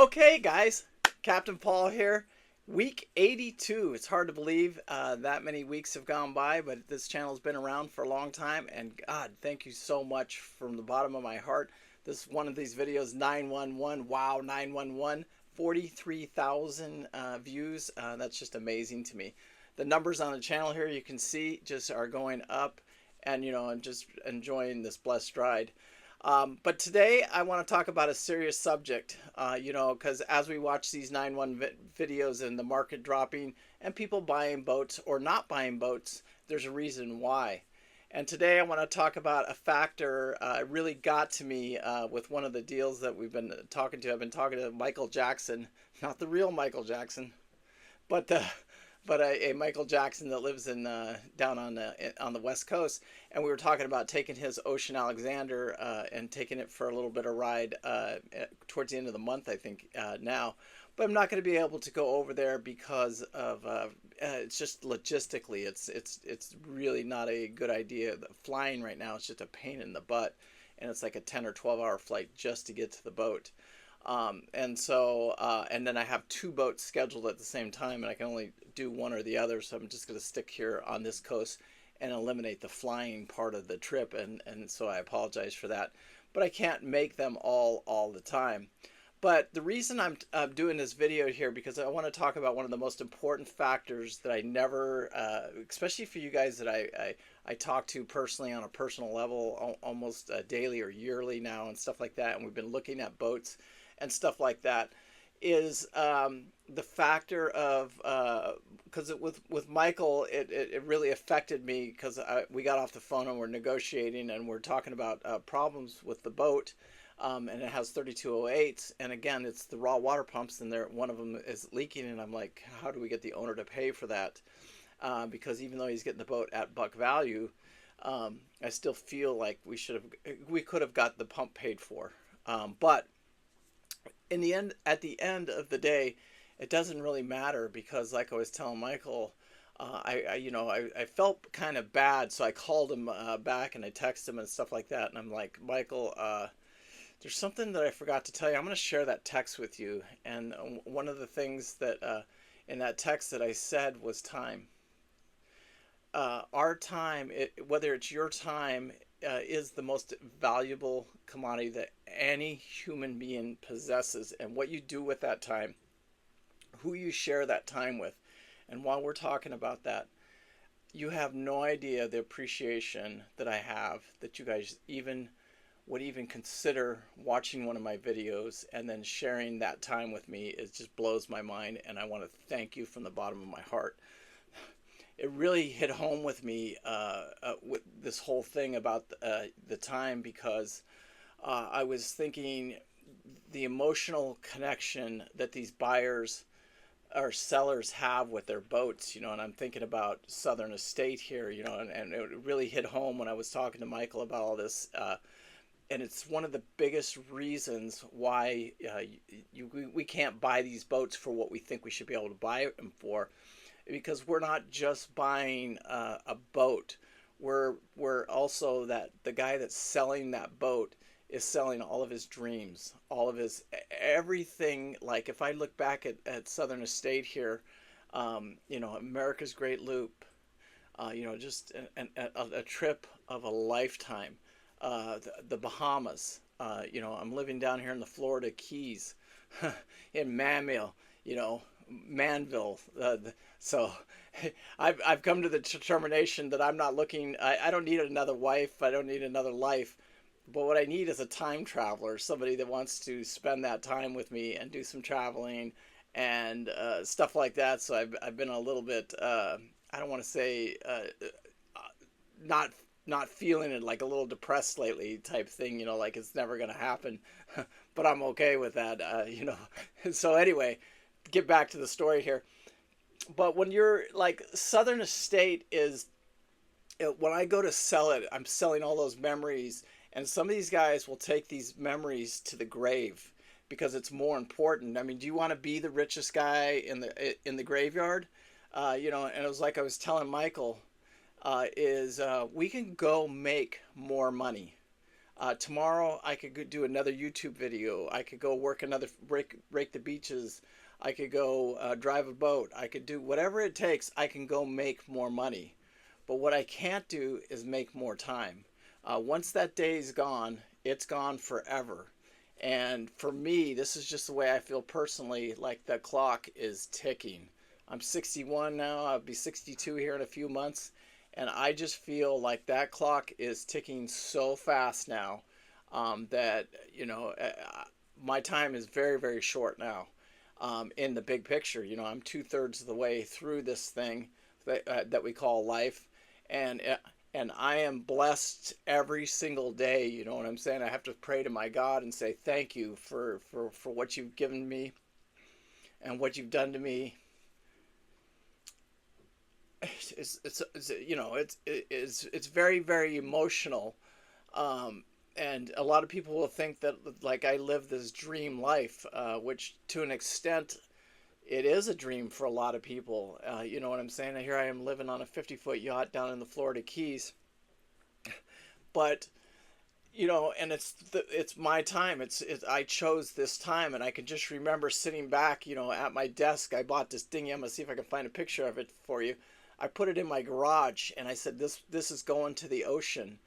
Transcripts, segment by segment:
Okay, guys, Captain Paul here. Week 82. It's hard to believe that many weeks have gone by, but this channel's been around for a long time. And God, thank you so much from the bottom of my heart. This one of these videos, 911. Wow, 911. 43,000 views. That's just amazing to me. The numbers on the channel here, you can see, just are going up. And, I'm just enjoying this blessed ride. But today I want to talk about a serious subject, because as we watch these 911 videos and the market dropping and people buying boats or not buying boats, there's a reason why. And today I want to talk about a factor really got to me with one of the deals that we've been talking to. I've been talking to Michael Jackson, not the real Michael Jackson, but a Michael Jackson that lives in down on the West Coast, and we were talking about taking his Ocean Alexander and taking it for a little bit of ride towards the end of the month, I think now. But I'm not going to be able to go over there because of it's just logistically, it's really not a good idea. The flying right now is just a pain in the butt, and it's like a 10 or 12-hour flight just to get to the boat. And then I have two boats scheduled at the same time, and I can only do one or the other, so I'm just going to stick here on this coast and eliminate the flying part of the trip, and so I apologize for that, but I can't make them all the time. But the reason I'm doing this video here, because I want to talk about one of the most important factors that I never, especially for you guys that I talk to personally on a personal level, almost daily or yearly now and stuff like that, and we've been looking at boats and stuff like that, is the factor of, because with Michael, it really affected me, because we got off the phone and we're negotiating and we're talking about problems with the boat, and it has 3208s, and again, it's the raw water pumps, and one of them is leaking, and I'm like, how do we get the owner to pay for that? Because even though he's getting the boat at buck value, I still feel like we could have got the pump paid for, but in the end, at the end of the day, it doesn't really matter, because like I was telling Michael, I felt kind of bad, so I called him back and I texted him and stuff like that, and I'm like, Michael, there's something that I forgot to tell you. I'm going to share that text with you, and one of the things that in that text that I said was time. Our time, whether it's your time, is the most valuable commodity that any human being possesses, and what you do with that time, who you share that time with. And while we're talking about that, you have no idea the appreciation that I have that you guys would even consider watching one of my videos and then sharing that time with me. It just blows my mind, and I want to thank you from the bottom of my heart. It really hit home with me with this whole thing about the time, because I was thinking the emotional connection that these buyers or sellers have with their boats, and I'm thinking about Southern Estate here, and it really hit home when I was talking to Michael about all this, and it's one of the biggest reasons why we can't buy these boats for what we think we should be able to buy them for, because we're not just buying a boat. We're also that the guy that's selling that boat is selling all of his dreams, all of his everything. Like if I look back at Southern Estate here, America's Great Loop, just a trip of a lifetime. The Bahamas, I'm living down here in the Florida Keys, in Manville, Manville. So I've come to the determination that I'm not looking, I don't need another wife, I don't need another life, but what I need is a time traveler, somebody that wants to spend that time with me and do some traveling and stuff like that. So I've been a little bit, I don't want to say not feeling it, like a little depressed lately type thing, like it's never going to happen, but I'm okay with that, So anyway, get back to the story here. But when you're like Southern Estate is, when I go to sell it, I'm selling all those memories, and some of these guys will take these memories to the grave because it's more important. I mean, do you want to be the richest guy in the graveyard? And it was like I was telling Michael, we can go make more money Tomorrow I could do another YouTube video. I could go work another rake the beaches. I could go drive a boat. I could do whatever it takes. I can go make more money. But what I can't do is make more time. Once that day is gone, it's gone forever. And for me, this is just the way I feel personally, like the clock is ticking. I'm 61 now. I'll be 62 here in a few months. And I just feel like that clock is ticking so fast now, that, my time is very, very short now, in the big picture. I'm 2/3 of the way through this thing that we call life. And, and I am blessed every single day. You know what I'm saying? I have to pray to my God and say thank you for what you've given me and what you've done to me. It's very, very emotional, and a lot of people will think that like I live this dream life, which to an extent it is a dream for a lot of people. You know what I'm saying? Here I am living on a 50-foot yacht down in the Florida Keys, but and it's my time. I chose this time, and I can just remember sitting back, at my desk. I bought this dinghy. I'm gonna see if I can find a picture of it for you. I put it in my garage, and I said, this is going to the ocean.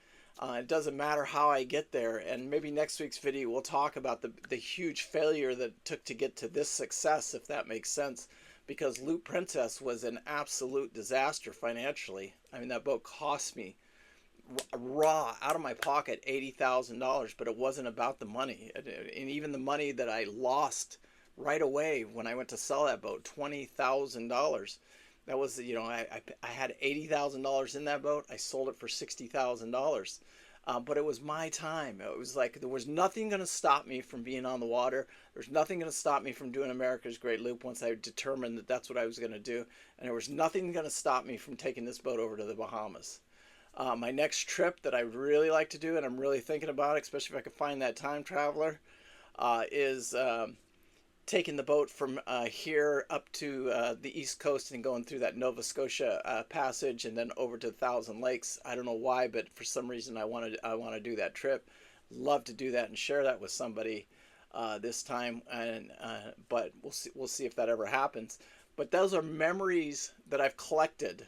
It doesn't matter how I get there. And maybe next week's video we'll talk about the huge failure that it took to get to this success, if that makes sense. Because Loop Princess was an absolute disaster financially. I mean, that boat cost me raw out of my pocket $80,000, but it wasn't about the money. And even the money that I lost right away when I went to sell that boat, $20,000. That was, I had $80,000 in that boat. I sold it for $60,000. But it was my time. It was like there was nothing going to stop me from being on the water. There's nothing going to stop me from doing America's Great Loop once I determined that that's what I was going to do. And there was nothing going to stop me from taking this boat over to the Bahamas. My next trip that I would really like to do, and I'm really thinking about, especially if I could find that time traveler, is taking the boat from here up to the East Coast and going through that Nova Scotia passage and then over to Thousand Lakes. I don't know why, but for some reason I want to do that trip. Love to do that and share that with somebody this time, and but we'll see if that ever happens. But those are memories that I've collected.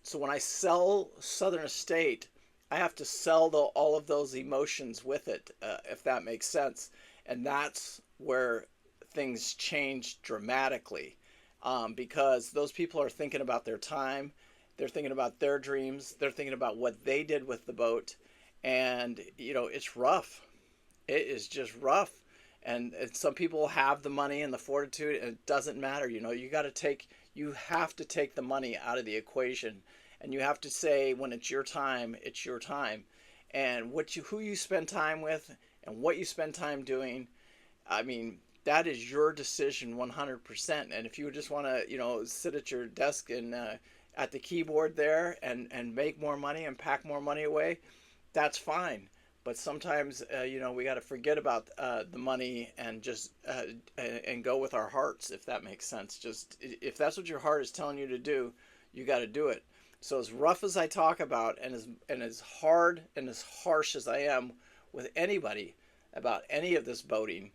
So when I sell Southern Estate, I have to sell all of those emotions with it, if that makes sense. And that's where things change dramatically, because those people are thinking about their time, they're thinking about their dreams, they're thinking about what they did with the boat, and it's rough. It is just rough, and some people have the money and the fortitude, and it doesn't matter. You have to take the money out of the equation, and you have to say when it's your time, it's your time, and who you spend time with and what you spend time doing. I mean, that is your decision 100%. And if you just want to, sit at your desk and at the keyboard there and make more money and pack more money away, that's fine. But sometimes, we got to forget about the money and just and go with our hearts, if that makes sense. Just if that's what your heart is telling you to do, you got to do it. So as rough as I talk about, and as hard and as harsh as I am with anybody about any of this boating,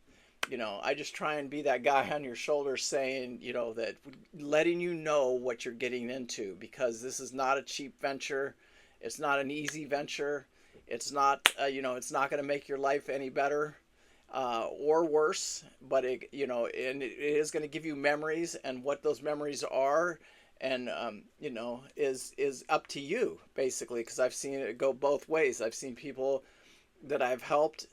I just try and be that guy on your shoulder saying, that letting you know what you're getting into, because this is not a cheap venture. It's not an easy venture. It's not, it's not going to make your life any better or worse, but and it is going to give you memories, and what those memories are, and, is up to you, basically, because I've seen it go both ways. I've seen people that I've helped,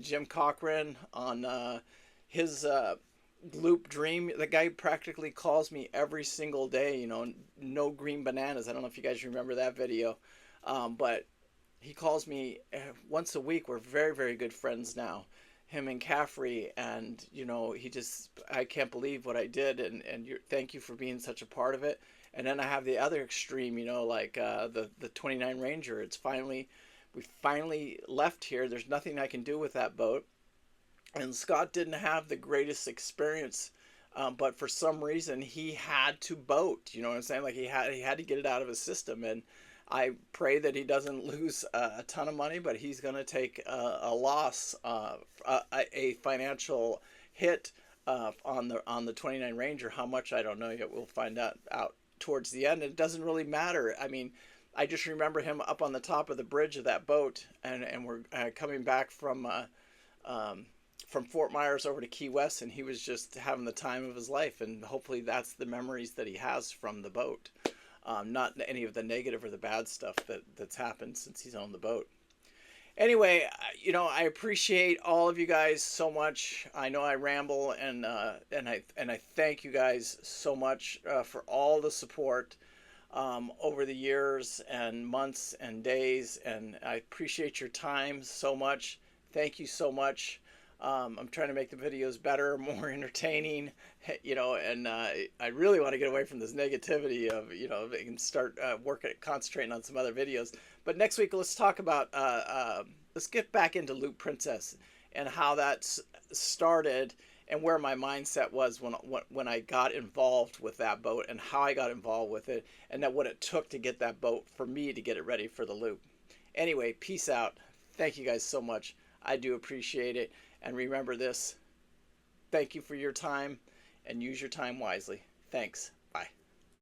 Jim Cochran on his Loop Dream. The guy practically calls me every single day, no green bananas. I don't know if you guys remember that video, but he calls me once a week. We're very, very good friends now, him and Caffrey, and I can't believe what I did, and thank you for being such a part of it. And then I have the other extreme, like the 29 Ranger. We finally left here. There's nothing I can do with that boat. And Scott didn't have the greatest experience, but for some reason he had to boat. You know what I'm saying? Like he had to get it out of his system. And I pray that he doesn't lose a ton of money, but he's going to take a loss, a financial hit on the 29 Ranger. How much, I don't know yet. We'll find out towards the end. It doesn't really matter. I mean, I just remember him up on the top of the bridge of that boat, and we're coming back from Fort Myers over to Key West, and he was just having the time of his life. And hopefully that's the memories that he has from the boat, not any of the negative or the bad stuff that's happened since he's owned the boat. Anyway, I appreciate all of you guys so much. I know I ramble, and I thank you guys so much for all the support over the years and months and days, and I appreciate your time so much. Thank you so much. I'm trying to make the videos better, more entertaining, and I really want to get away from this negativity of, and start concentrating on some other videos. But next week, let's talk about, let's get back into Loop Princess and how that started and where my mindset was when I got involved with that boat, and how I got involved with it, and what it took to get that boat for me to get it ready for the loop. Anyway, peace out. Thank you guys so much. I do appreciate it. And remember this, thank you for your time, and use your time wisely. Thanks.